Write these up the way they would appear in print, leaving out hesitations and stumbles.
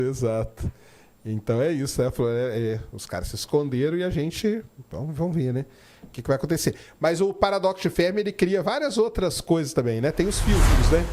Exato. Então é isso, né? Os caras se esconderam e a gente... Vamos ver, né? O que vai acontecer. Mas o paradoxo de Fermi, ele cria várias outras coisas também, né? Tem os filtros, né?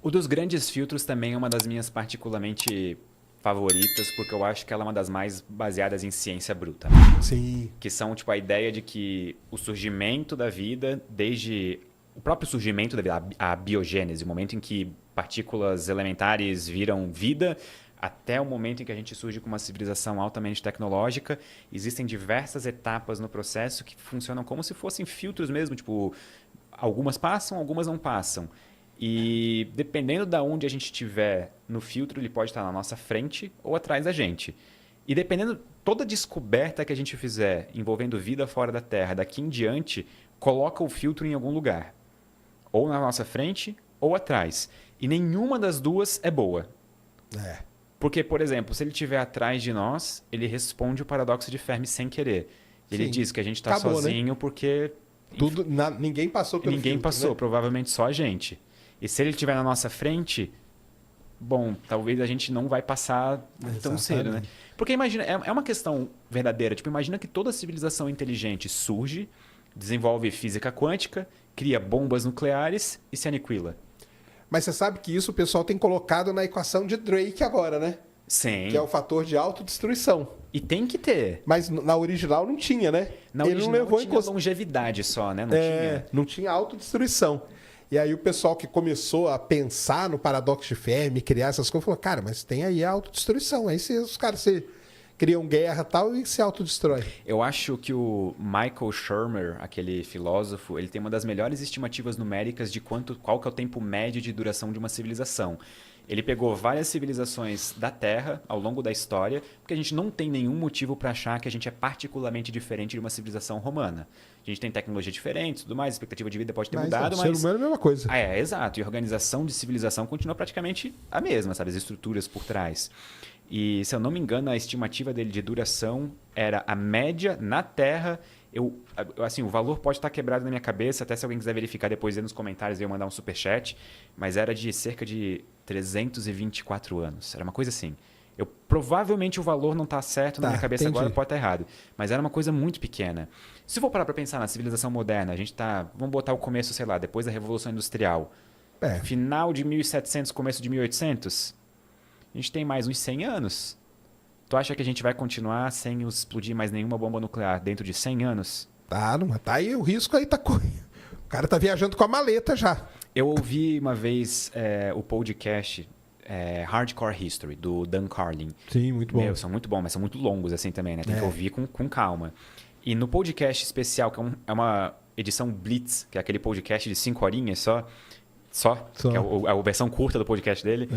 O dos grandes filtros também é uma das minhas particularmente favoritas, porque eu acho que ela é uma das mais baseadas em ciência bruta. Sim. Que são, tipo, a ideia de que o surgimento da vida, desde o próprio surgimento da vida, a biogênese, o momento em que partículas elementares viram vida, até o momento em que a gente surge com uma civilização altamente tecnológica, existem diversas etapas no processo que funcionam como se fossem filtros mesmo, tipo, algumas passam, algumas não passam. E dependendo de onde a gente estiver no filtro, ele pode estar na nossa frente ou atrás da gente. E dependendo, toda descoberta que a gente fizer envolvendo vida fora da Terra, daqui em diante, coloca o filtro em algum lugar. Ou na nossa frente ou atrás. E nenhuma das duas é boa. É. Porque, por exemplo, se ele estiver atrás de nós, ele responde o paradoxo de Fermi sem querer. Ele Sim. diz que a gente está Acabou, sozinho, né? Porque Ninguém passou pelo ninguém filtro, passou, né? provavelmente só a gente. E se ele estiver na nossa frente, bom, talvez a gente não vai passar tão cedo, né? Porque imagina, é uma questão verdadeira. Tipo, imagina que toda civilização inteligente surge, desenvolve física quântica, cria bombas nucleares e se aniquila. Mas você sabe que isso o pessoal tem colocado na equação de Drake agora, né? Sim. Que é o fator de autodestruição. E tem que ter. Mas na original não tinha, né? Na Ele original não levou tinha longevidade só, né? Não tinha autodestruição. E aí o pessoal que começou a pensar no paradoxo de Fermi, criar essas coisas, falou, cara, mas tem aí a autodestruição. Aí os caras criam guerra e tal e se autodestrói. Eu acho que o Michael Shermer, aquele filósofo, ele tem uma das melhores estimativas numéricas de qual que é o tempo médio de duração de uma civilização. Ele pegou várias civilizações da Terra ao longo da história, porque a gente não tem nenhum motivo para achar que a gente é particularmente diferente de uma civilização romana. A gente tem tecnologia diferente, tudo mais, a expectativa de vida pode ter mudado, mas... o ser humano é a mesma coisa. Exato. E a organização de civilização continua praticamente a mesma, sabe? As estruturas por trás. E, se eu não me engano, a estimativa dele de duração era a média na Terra. Assim, o valor pode estar quebrado na minha cabeça, até se alguém quiser verificar depois aí nos comentários, eu mandar um superchat, mas era de cerca de 324 anos. Era uma coisa assim. Provavelmente o valor não está certo na minha cabeça entendi. agora, pode estar errado. Mas era uma coisa muito pequena. Se for parar para pensar na civilização moderna, a gente tá... Vamos botar o começo, sei lá, depois da Revolução Industrial. Final de 1700, começo de 1800. A gente tem mais uns 100 anos. Tu acha que a gente vai continuar sem explodir mais nenhuma bomba nuclear dentro de 100 anos? Tá aí o risco aí tá correndo. O cara tá viajando com a maleta já. Eu ouvi uma vez o podcast Hardcore History, do Dan Carlin. Sim, muito bom. São muito bons, mas são muito longos assim também, né? Tem que ouvir com calma. E no podcast especial, que é uma edição Blitz, que é aquele podcast de 5 horinhas só, que é a versão curta do podcast dele,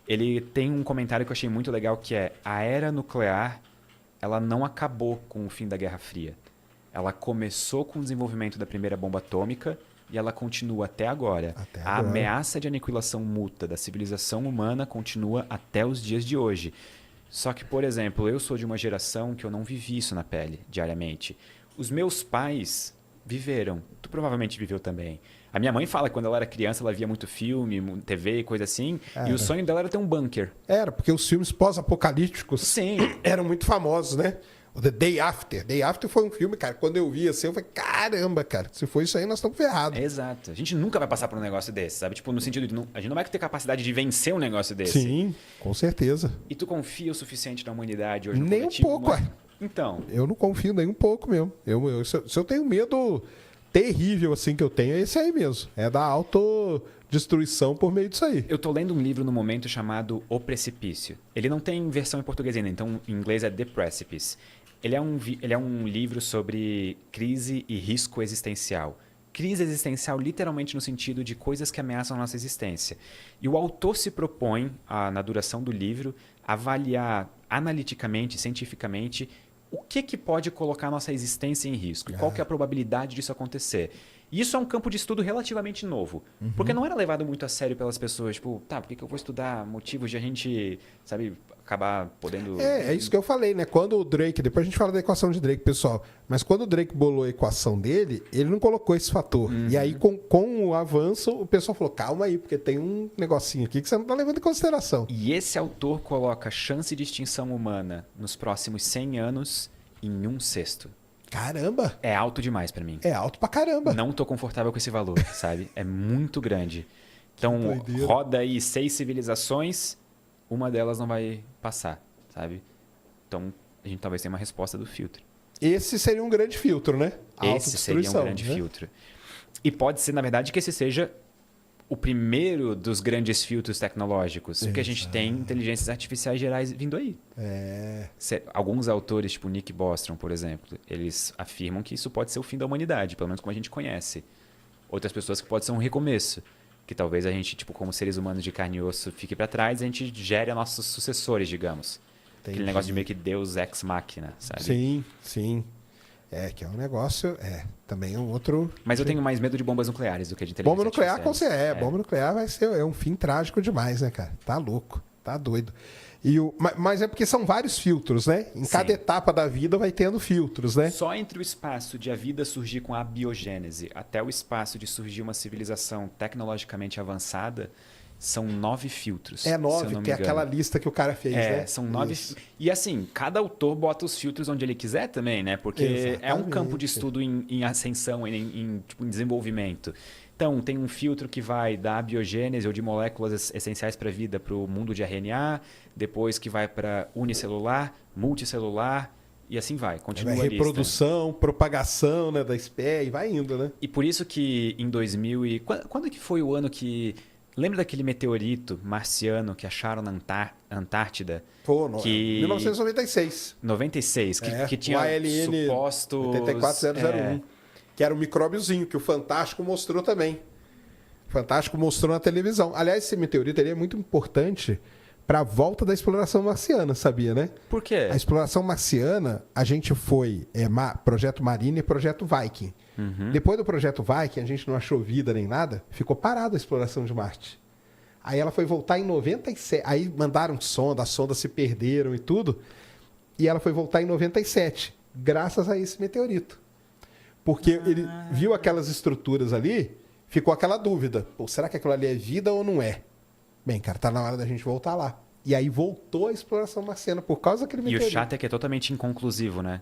ele tem um comentário que eu achei muito legal, que é: a era nuclear, ela não acabou com o fim da Guerra Fria. Ela começou com o desenvolvimento da primeira bomba atômica e ela continua até agora. A ameaça de aniquilação mútua da civilização humana continua até os dias de hoje. Só que, por exemplo, eu sou de uma geração que eu não vivi isso na pele diariamente. Os meus pais viveram. Tu provavelmente viveu também. A minha mãe fala que quando ela era criança, ela via muito filme, TV e coisa assim. E o sonho dela era ter um bunker. Era, porque os filmes pós-apocalípticos eram muito famosos, né? O The Day After. Day After foi um filme, cara, quando eu vi assim, eu falei, caramba, cara, se for isso aí, nós estamos ferrados. Exato. A gente nunca vai passar por um negócio desse, sabe? Tipo, no sentido de a gente não vai ter capacidade de vencer um negócio desse. Sim, com certeza. E tu confia o suficiente na humanidade hoje? Nem um pouco, Então. Eu não confio nem um pouco mesmo. Se eu tenho medo terrível assim que eu tenho, é esse aí mesmo. É da autodestruição por meio disso aí. Eu tô lendo um livro no momento chamado O Precipício. Ele não tem versão em português ainda, então em inglês é The Precipice. Ele é um livro sobre crise e risco existencial. Crise existencial literalmente no sentido de coisas que ameaçam a nossa existência. E o autor se propõe, na duração do livro, avaliar analiticamente, cientificamente, o que pode colocar a nossa existência em risco e qual que é a probabilidade disso acontecer. E isso é um campo de estudo relativamente novo, porque não era levado muito a sério pelas pessoas. Tipo, por que eu vou estudar motivos de a gente, sabe, acabar podendo... É isso que eu falei, né? Quando o Drake... Depois a gente fala da equação de Drake, pessoal. Mas quando o Drake bolou a equação dele, ele não colocou esse fator. E aí, com o avanço, o pessoal falou, calma aí, porque tem um negocinho aqui que você não está levando em consideração. E esse autor coloca chance de extinção humana nos próximos 100 anos em 1/6. Caramba! É alto demais para mim. É alto pra caramba. Não tô confortável com esse valor, sabe? É muito grande. Então, roda aí 6 civilizações, uma delas não vai passar, sabe? Então, a gente talvez tenha uma resposta do filtro. Esse seria um grande filtro, né? Esse seria um grande filtro. E pode ser, na verdade, que esse seja o primeiro dos grandes filtros tecnológicos. Porque a gente tem inteligências artificiais gerais vindo aí. Alguns autores, tipo Nick Bostrom, por exemplo, eles afirmam que isso pode ser o fim da humanidade, pelo menos como a gente conhece. Outras pessoas que pode ser um recomeço. Que talvez a gente, tipo, como seres humanos de carne e osso, fique para trás e a gente gere nossos sucessores, digamos. Entendi. Aquele negócio de meio que Deus ex machina, sabe? Sim, sim. Que é um negócio... também é um outro... Mas eu tenho mais medo de bombas nucleares do que de inteligência Bomba nuclear, com artificiais. certeza. Bomba nuclear vai ser um fim trágico demais, né, cara? Tá louco, tá doido. Mas é porque são vários filtros, né? Em cada etapa da vida vai tendo filtros, né? Só entre o espaço de a vida surgir com a biogênese até o espaço de surgir uma civilização tecnologicamente avançada, são 9 filtros. É 9, que é aquela lista que o cara fez, né? São 9. Isso. E assim, cada autor bota os filtros onde ele quiser também, né? Porque exatamente. É um campo de estudo em ascensão, em desenvolvimento. Então, tem um filtro que vai da biogênese ou de moléculas essenciais para a vida para o mundo de RNA, depois que vai para unicelular, multicelular, e assim vai. Continua a reprodução, propagação, né, da espécie, e vai indo, né? E por isso que em 2000 e... Quando que foi o ano que... Lembra daquele meteorito marciano que acharam na Antártida? Pô, 1996. 96. Que tinha o ALN supostos... 84001. Que era um micróbiozinho, que o Fantástico mostrou também. O Fantástico mostrou na televisão. Aliás, esse meteorito ele é muito importante para a volta da exploração marciana, sabia, né? Por quê? A exploração marciana, a gente foi Projeto Marine e Projeto Viking. Depois do Projeto Viking, a gente não achou vida nem nada, ficou parada a exploração de Marte. Aí ela foi voltar em 97. Aí mandaram sonda, as sondas se perderam e tudo. E ela foi voltar em 97, graças a esse meteorito. Porque ele viu aquelas estruturas ali, ficou aquela dúvida. Pô, será que aquilo ali é vida ou não é? Bem, cara, tá na hora da gente voltar lá. E aí voltou a exploração marciana por causa daquele meteorito. E o chato é que é totalmente inconclusivo, né?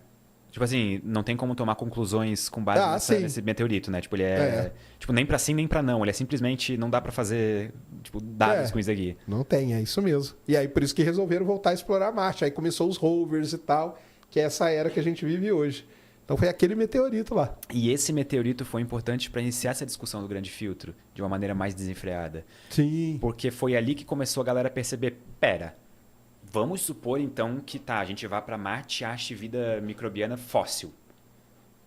Tipo assim, não tem como tomar conclusões com base nesse meteorito, né? Tipo, ele tipo, nem pra sim, nem pra não. Ele é simplesmente, não dá pra fazer, tipo, dados com isso aqui. Não tem, é isso mesmo. E aí, por isso que resolveram voltar a explorar Marte. Aí começou os rovers e tal, que é essa era que a gente vive hoje. Então foi aquele meteorito lá. E esse meteorito foi importante para iniciar essa discussão do grande filtro de uma maneira mais desenfreada. Sim. Porque foi ali que começou a galera a perceber, pera, vamos supor então que a gente vá para Marte e ache vida microbiana fóssil.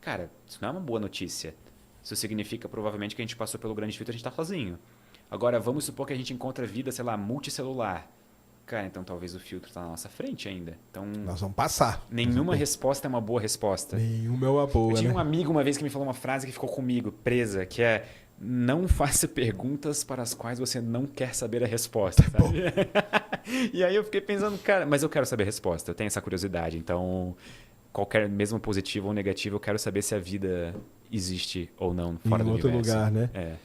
Cara, isso não é uma boa notícia. Isso significa provavelmente que a gente passou pelo grande filtro e a gente está sozinho. Agora, vamos supor que a gente encontra vida, sei lá, multicelular. Cara, então talvez o filtro está na nossa frente ainda. Então, nós vamos passar. Nenhuma resposta é uma boa resposta. Nenhuma é uma boa, Eu tinha um amigo uma vez que me falou uma frase que ficou comigo, presa, que é: não faça perguntas para as quais você não quer saber a resposta. Sabe? E aí eu fiquei pensando, cara, mas eu quero saber a resposta, eu tenho essa curiosidade. Então, qualquer, mesmo positivo ou negativo, eu quero saber se a vida existe ou não fora do universo. Em outro lugar, né?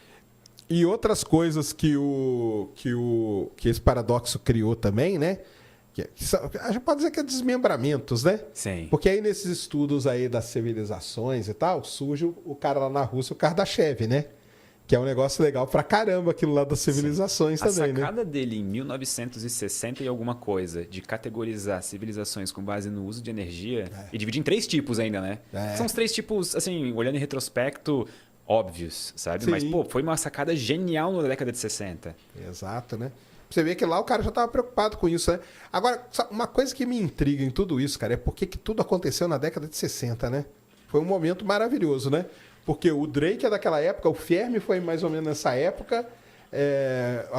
E outras coisas que esse paradoxo criou também, né? A gente pode dizer que é desmembramentos, né? Sim. Porque aí nesses estudos aí das civilizações e tal, surge o cara lá na Rússia, o Kardashev, né? Que é um negócio legal pra caramba aquilo lá das civilizações também, né? A sacada dele em 1960 e alguma coisa de categorizar civilizações com base no uso de energia e dividir em 3 tipos ainda, né? São os 3 tipos, assim, olhando em retrospecto, óbvios, sabe? Sim. Mas, pô, foi uma sacada genial na década de 60. Exato, né? Você vê que lá o cara já estava preocupado com isso, né? Agora, uma coisa que me intriga em tudo isso, cara, é porque que tudo aconteceu na década de 60, né? Foi um momento maravilhoso, né? Porque o Drake é daquela época, o Fermi foi mais ou menos nessa época.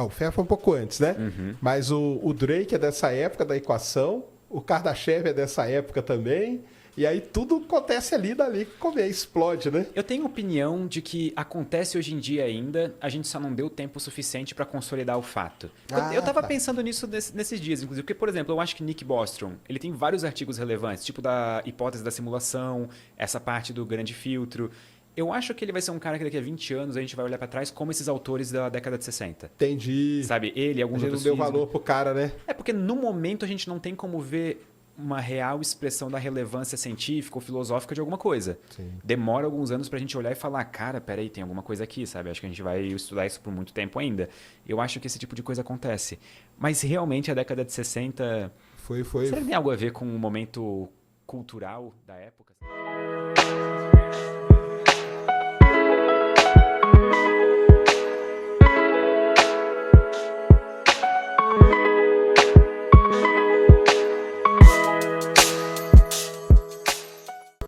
O Fermi foi um pouco antes, né? Mas o Drake é dessa época da equação, o Kardashev é dessa época também. E aí tudo acontece ali, dali que comer, explode, né? Eu tenho opinião de que acontece hoje em dia ainda, a gente só não deu tempo suficiente para consolidar o fato. Eu tava pensando nisso nesses dias, inclusive, porque, por exemplo, eu acho que Nick Bostrom, ele tem vários artigos relevantes, tipo da hipótese da simulação, essa parte do grande filtro. Eu acho que ele vai ser um cara que daqui a 20 anos a gente vai olhar para trás como esses autores da década de 60. Entendi. Sabe, ele e alguns outros A gente não deu valor pro cara, né? É porque no momento a gente não tem como ver uma real expressão da relevância científica ou filosófica de alguma coisa. Sim. Demora alguns anos pra gente olhar e falar, cara, peraí, tem alguma coisa aqui, sabe? Acho que a gente vai estudar isso por muito tempo ainda. Eu acho que esse tipo de coisa acontece. Mas realmente a década de 60... Foi. Será que tem algo a ver com o momento cultural da época?